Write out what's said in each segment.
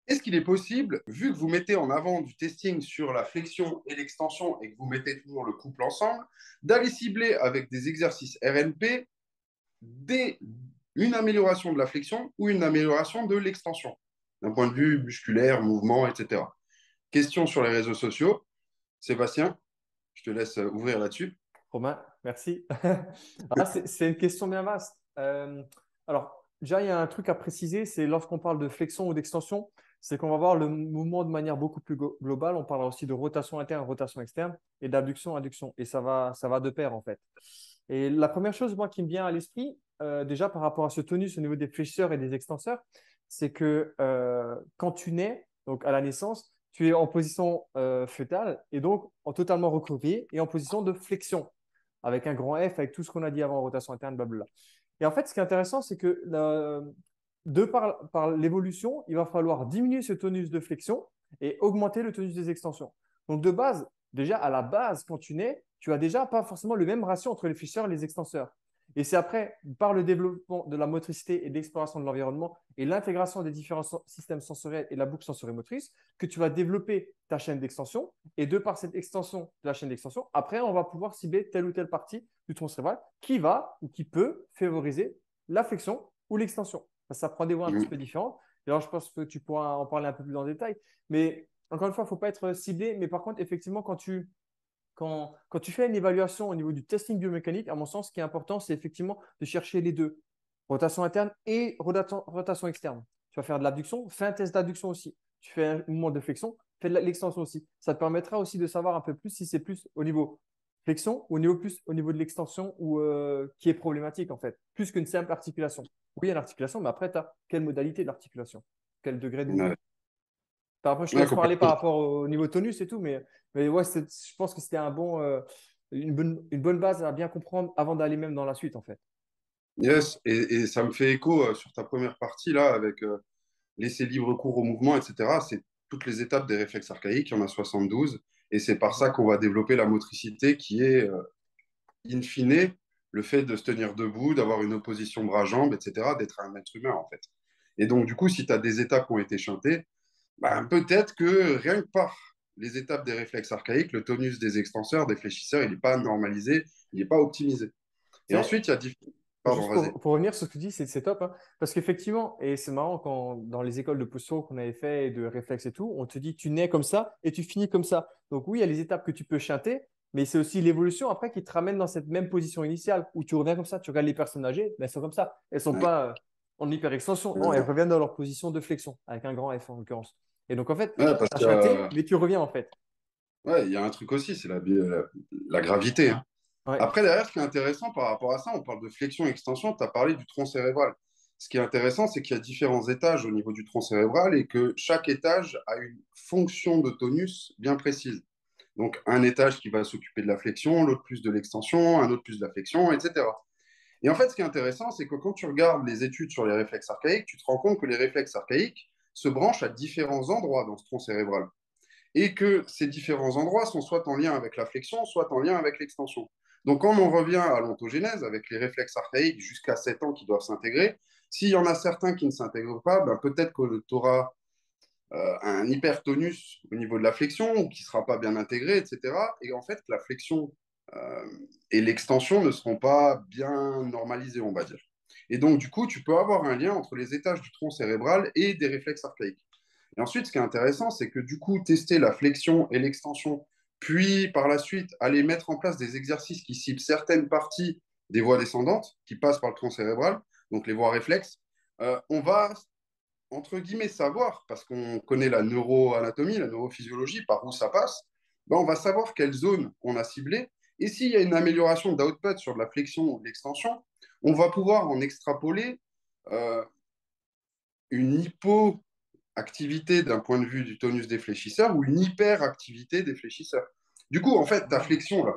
Est-ce qu'il est possible, vu que vous mettez en avant du testing sur la flexion et l'extension et que vous mettez toujours le couple ensemble, d'aller cibler avec des exercices RNP des, une amélioration de la flexion ou une amélioration de l'extension, d'un point de vue musculaire, mouvement, etc. Question sur les réseaux sociaux. Sébastien, je te laisse ouvrir là-dessus. Romain, merci. Ah, c'est une question bien vaste. Alors, déjà, il y a un truc à préciser, c'est lorsqu'on parle de flexion ou d'extension, c'est qu'on va voir le mouvement de manière beaucoup plus globale. On parlera aussi de rotation interne, rotation externe et d'abduction, adduction. Et ça va de pair, en fait. Et la première chose, moi, qui me vient à l'esprit, déjà par rapport à ce tonus au niveau des fléchisseurs et des extenseurs, c'est que quand tu nais, donc à la naissance, tu es en position fœtale et donc totalement recroquevillé et en position de flexion avec un grand F, avec tout ce qu'on a dit avant, rotation interne, blablabla. Et en fait, ce qui est intéressant, c'est que de par l'évolution, il va falloir diminuer ce tonus de flexion et augmenter le tonus des extensions. Donc, de base, déjà à la base, quand tu nais, tu as déjà pas forcément le même ratio entre les fléchisseurs et les extenseurs. Et c'est après, par le développement de la motricité et de l'exploration de l'environnement et l'intégration des différents systèmes sensoriels et la boucle sensorimotrice, que tu vas développer ta chaîne d'extension. Et de par cette extension de la chaîne d'extension, après, on va pouvoir cibler telle ou telle partie du tronc cérébral qui va ou qui peut favoriser la flexion ou l'extension. Ça prend des voies un petit peu différentes. Et alors, je pense que tu pourras en parler un peu plus en détail. Mais encore une fois, il ne faut pas être ciblé. Mais par contre, effectivement, quand tu fais une évaluation au niveau du testing biomécanique, à mon sens, ce qui est important, c'est effectivement de chercher les deux, rotation interne et rotation externe. Tu vas faire de l'abduction, fais un test d'abduction aussi. Tu fais un mouvement de flexion, fais de l'extension aussi. Ça te permettra aussi de savoir un peu plus si c'est plus au niveau flexion ou au niveau plus au niveau de l'extension ou qui est problématique en fait, plus qu'une simple articulation. Oui, il y a l'articulation, mais après, tu as quelle modalité d'articulation, quel degré de Ouais, mouvement. Après, je te ouais, laisse parler par complètement. rapport au niveau tonus et tout, mais ouais, je pense que c'était une bonne base à bien comprendre avant d'aller même dans la suite, en fait. Yes, et ça me fait écho sur ta première partie là, avec laisser libre cours au mouvement, etc. C'est toutes les étapes des réflexes archaïques, il y en a 72, et c'est par ça qu'on va développer la motricité qui est, in fine, le fait de se tenir debout, d'avoir une opposition bras-jambes, etc., d'être un être humain en fait. Et donc, du coup, si tu as des étapes qui ont été chantées, ben, peut-être que rien que par les étapes des réflexes archaïques, le tonus des extenseurs, des fléchisseurs, il n'est pas normalisé, il n'est pas optimisé. Tu Et sais, ensuite, il y a... Pardon, juste vas-y. pour revenir sur ce que tu dis, c'est top, hein. Parce qu'effectivement, et c'est marrant, quand dans les écoles de posture qu'on avait fait, et de réflexes et tout, on te dit tu nais comme ça et tu finis comme ça. Donc oui, il y a les étapes que tu peux chanter, mais c'est aussi l'évolution après qui te ramène dans cette même position initiale où tu reviens comme ça. Tu regardes les personnes âgées, ben, elles sont comme ça. Elles ne sont Ouais. pas en hyper-extension. Non, elles reviennent dans leur position de flexion, avec un grand F en l'occurrence. Et donc en fait, Ouais, parce tu as que, chanté, mais tu reviens en fait. ouais, il y a un truc aussi, c'est la gravité, hein. Ouais. Après, derrière, ce qui est intéressant par rapport à ça, on parle de flexion-extension, tu as parlé du tronc cérébral. Ce qui est intéressant, c'est qu'il y a différents étages au niveau du tronc cérébral et que chaque étage a une fonction de tonus bien précise. Donc, un étage qui va s'occuper de la flexion, l'autre plus de l'extension, un autre plus de la flexion, etc. Et en fait, ce qui est intéressant, c'est que quand tu regardes les études sur les réflexes archaïques, tu te rends compte que les réflexes archaïques se branchent à différents endroits dans ce tronc cérébral et que ces différents endroits sont soit en lien avec la flexion, soit en lien avec l'extension. Donc, quand on revient à l'ontogénèse, avec les réflexes archaïques jusqu'à 7 ans qui doivent s'intégrer, s'il y en a certains qui ne s'intègrent pas, ben peut-être que tu auras un hypertonus au niveau de la flexion ou qui ne sera pas bien intégré, etc. Et en fait, la flexion euh, et l'extension ne seront pas bien normalisées, on va dire. Et donc, du coup, tu peux avoir un lien entre les étages du tronc cérébral et des réflexes archaïques. Et ensuite, ce qui est intéressant, c'est que du coup, tester la flexion et l'extension, puis par la suite, aller mettre en place des exercices qui ciblent certaines parties des voies descendantes qui passent par le tronc cérébral, donc les voies réflexes, on va, entre guillemets, savoir, parce qu'on connaît la neuroanatomie, la neurophysiologie, par où ça passe, ben on va savoir quelle zone on a ciblée. Et s'il y a une amélioration d'output sur de la flexion ou de l'extension, on va pouvoir en extrapoler euh, une hypoactivité d'un point de vue du tonus des fléchisseurs ou une hyperactivité des fléchisseurs. Du coup, en fait, ta flexion, là,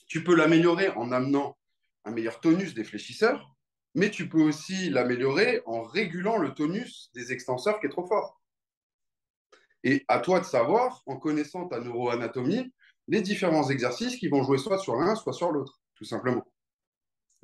tu peux l'améliorer en amenant un meilleur tonus des fléchisseurs, mais tu peux aussi l'améliorer en régulant le tonus des extenseurs qui est trop fort. Et à toi de savoir, en connaissant ta neuroanatomie, les différents exercices qui vont jouer soit sur l'un, soit sur l'autre, tout simplement.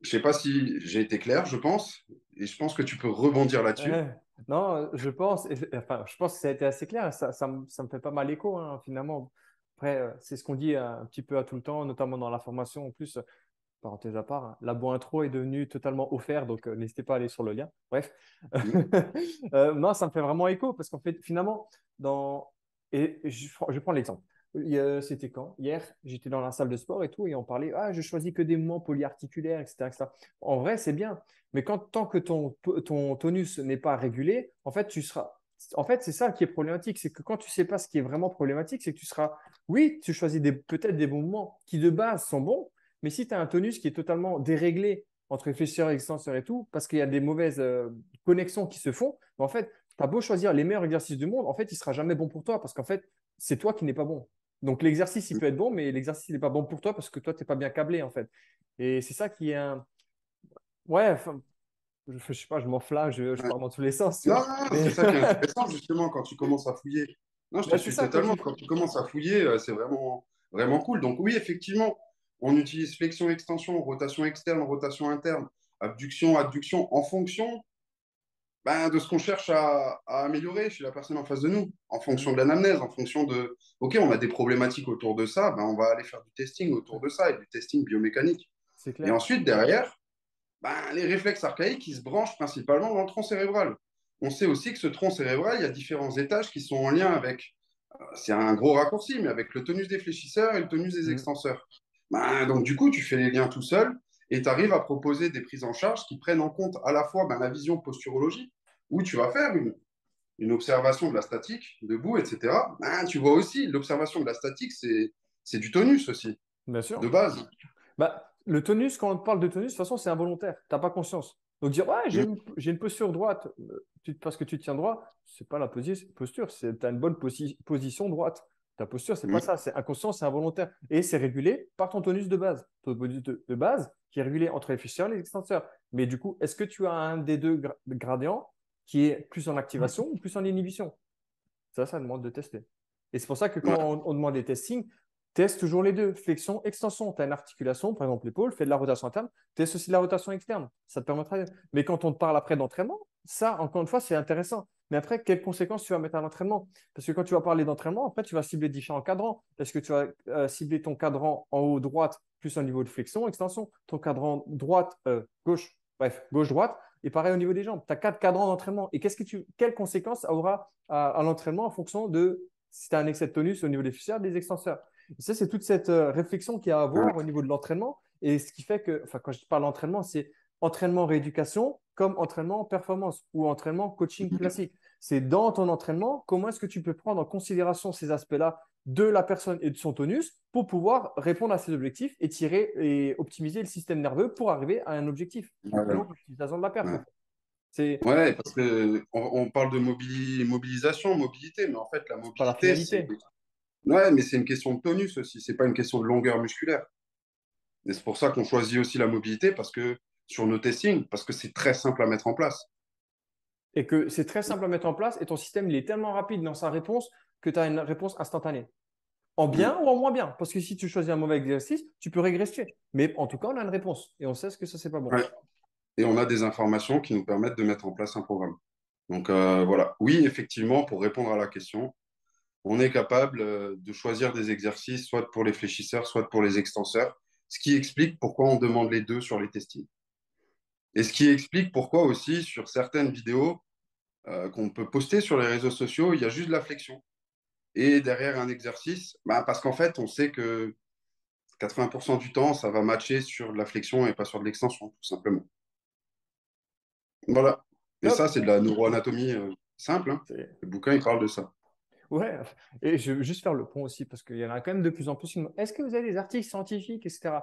Je ne sais pas si j'ai été clair, je pense, et je pense que tu peux rebondir là-dessus. Non, je pense, enfin, je pense que ça a été assez clair. Ça me fait pas mal écho, hein, finalement. Après, c'est ce qu'on dit un petit peu à tout le temps, notamment dans la formation. En plus, parenthèse à part, hein, la bo intro est devenue totalement offerte, donc n'hésitez pas à aller sur le lien. Bref, Mm. non, ça me fait vraiment écho parce qu'en fait, finalement, je prends l'exemple. C'était quand? Hier, j'étais dans la salle de sport et tout, et on parlait, ah, je choisis que des mouvements polyarticulaires, etc., etc. En vrai, c'est bien, mais tant que ton tonus n'est pas régulé, en fait, tu seras. En fait, c'est ça qui est problématique, c'est que quand tu ne sais pas ce qui est vraiment problématique, c'est que tu seras. Oui, tu choisis peut-être des mouvements qui de base sont bons, mais si tu as un tonus qui est totalement déréglé entre fléchisseur et extenseur et tout, parce qu'il y a des mauvaises connexions qui se font, en fait, tu as beau choisir les meilleurs exercices du monde, en fait, il ne sera jamais bon pour toi parce qu'en fait, c'est toi qui n'es pas bon. Donc l'exercice, il peut être bon, mais l'exercice, il n'est pas bon pour toi parce que toi, tu n'es pas bien câblé, en fait. Et c'est ça qui est un. Ouais, enfin, je sais pas, je m'enflamme, je Ouais. pars dans tous les sens, tu Non, vois. non, non, Mais c'est ça qui est intéressant, justement, quand tu commences à fouiller. Non, je te bah, c'est suis ça, quand totalement. tu. Quand tu commences à fouiller, c'est vraiment, vraiment cool. Donc, oui, effectivement, on utilise flexion-extension, rotation externe, rotation interne, abduction, adduction, en fonction ben, de ce qu'on cherche à améliorer chez la personne en face de nous, en fonction Mhm. de l'anamnèse, en fonction de, OK, on a des problématiques autour de ça, ben, on va aller faire du testing autour de ça et du testing biomécanique. C'est Et clair. ensuite, derrière, ben, les réflexes archaïques, ils se branchent principalement dans le tronc cérébral. On sait aussi que ce tronc cérébral, il y a différents étages qui sont en lien avec, c'est un gros raccourci, mais avec le tonus des fléchisseurs et le tonus des Mhm. extenseurs. Ben, donc, du coup, tu fais les liens tout seul et tu arrives à proposer des prises en charge qui prennent en compte à la fois ben, la vision posturologique, où tu vas faire une observation de la statique, debout, etc. Ben, tu vois aussi, l'observation de la statique, c'est du tonus aussi, Bien de sûr. base. Bah, le tonus, quand on parle de tonus, de toute façon, c'est involontaire. Tu n'as pas conscience. Donc dire, ouais, Mm. j'ai une posture droite parce que tu tiens droit, c'est pas la posture, c'est tu as une bonne position droite. Ta posture, c'est pas Mm. ça, c'est inconscient, c'est involontaire. Et c'est régulé par ton tonus de base. Ton tonus de base qui est régulé entre les fléchisseurs et les extenseurs. Mais du coup, est-ce que tu as un des deux gradients qui est plus en activation ou plus en inhibition? Ça demande de tester. Et c'est pour ça que quand Ouais. on demande des testings, teste toujours les deux. Flexion, extension. Tu as une articulation, par exemple l'épaule, fais de la rotation interne, teste aussi de la rotation externe. Ça te permettra. Mais quand on te parle après d'entraînement, ça, encore une fois, c'est intéressant. Mais après, quelles conséquences tu vas mettre à l'entraînement? Parce que quand tu vas parler d'entraînement, après, tu vas cibler différents cadrans. Est-ce que tu vas cibler ton cadran en haut droite plus au niveau de flexion, extension, ton cadran droite, gauche, bref, gauche-droite, et pareil au niveau des jambes. Tu as quatre cadrans d'entraînement. Et quelles conséquences aura à l'entraînement en fonction de si tu as un excès de tonus au niveau des fissures, des extenseurs. Et ça, c'est toute cette réflexion qu'il y a à avoir au Ouais. niveau de l'entraînement. Et ce qui fait que, enfin, quand je parle d'entraînement, c'est entraînement rééducation comme entraînement performance ou entraînement coaching classique. C'est dans ton entraînement, comment est-ce que tu peux prendre en considération ces aspects-là de la personne et de son tonus pour pouvoir répondre à ses objectifs et tirer et optimiser le système nerveux pour arriver à un objectif. Et Ouais. donc, l'utilisation de la perf, en Ouais. fait. C'est Ouais, parce que on parle de mobilisation, mobilité, mais en fait, la pas la mobilité, c'est finalité. ouais, mais c'est une question de tonus aussi, c'est pas une question de longueur musculaire. Et c'est pour ça qu'on choisit aussi la mobilité parce que sur nos testings, parce que c'est très simple à mettre en place. Et que c'est très simple à mettre en place et ton système il est tellement rapide dans sa réponse que tu as une réponse instantanée. En bien Mm. ou en moins bien. Parce que si tu choisis un mauvais exercice, tu peux régresser. Mais en tout cas, on a une réponse et on sait ce que ça, c'est pas bon. Ouais. Et on a des informations qui nous permettent de mettre en place un programme. Donc voilà, oui, effectivement, pour répondre à la question, on est capable de choisir des exercices, soit pour les fléchisseurs, soit pour les extenseurs, ce qui explique pourquoi on demande les deux sur les testings. Et ce qui explique pourquoi aussi sur certaines vidéos qu'on peut poster sur les réseaux sociaux, il y a juste de la flexion. Et derrière un exercice, bah, parce qu'en fait, on sait que 80% du temps, ça va matcher sur de la flexion et pas sur de l'extension, tout simplement. Voilà. Et ça, Top. c'est de la neuroanatomie simple, hein. C'est- Le bouquin, il parle de ça. Ouais. Et je veux juste faire le pont aussi parce qu'il y en a quand même de plus en plus. Est-ce que vous avez des articles scientifiques, etc.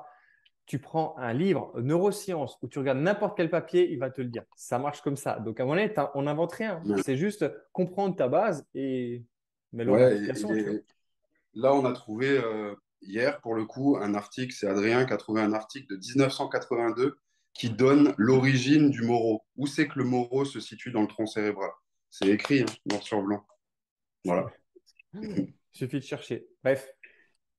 Tu prends un livre neurosciences où tu regardes n'importe quel papier, il va te le dire. Ça marche comme ça. Donc à un moment donné, on n'invente rien. Ouais, C'est juste comprendre ta base et mets-le en ouais, application, tu vois. là, on a trouvé hier, pour le coup, un article, c'est Adrien qui a trouvé un article de 1982 qui donne l'origine du Moro. Où c'est que le Moro se situe dans le tronc cérébral? C'est écrit, hein, noir sur blanc. Voilà. Il suffit de chercher. Bref,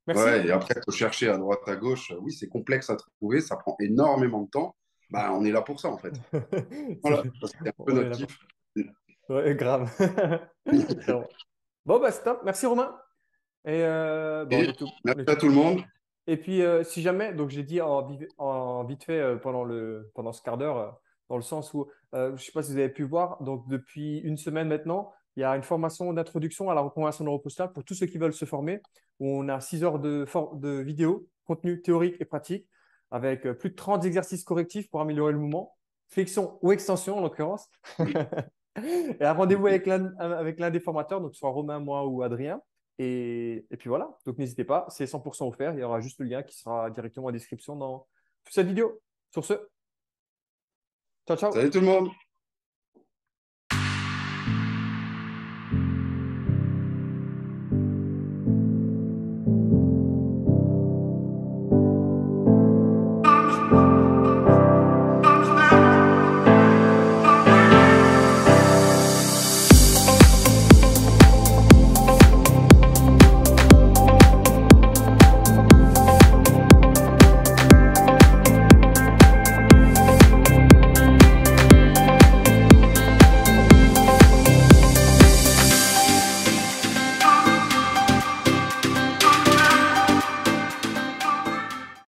Ouais, merci. et après, il faut chercher à droite, à gauche. Oui, c'est complexe à trouver, ça prend énormément de temps. Bah, on est là pour ça, en fait. Voilà, ça, c'était un peu On est notre là. kiff. Ouais, grave. Clairement. Bon, bah, c'est top. Merci, Romain. Et bah, Et on merci est à tout tout le bon. monde. Et puis, si jamais, donc j'ai dit en vite fait pendant ce quart d'heure, dans le sens où, je ne sais pas si vous avez pu voir, donc depuis une semaine maintenant, il y a une formation d'introduction à la reconversion neuropostale pour tous ceux qui veulent se former, où on a 6 heures de vidéo, contenu théorique et pratique, avec plus de 30 exercices correctifs pour améliorer le mouvement, flexion ou extension en l'occurrence. Et un rendez-vous avec l'un des formateurs, donc soit Romain, moi ou Adrien. Et puis voilà, donc n'hésitez pas, c'est 100% offert. Il y aura juste le lien qui sera directement en description dans cette vidéo. Sur ce, ciao, ciao. Salut tout le monde.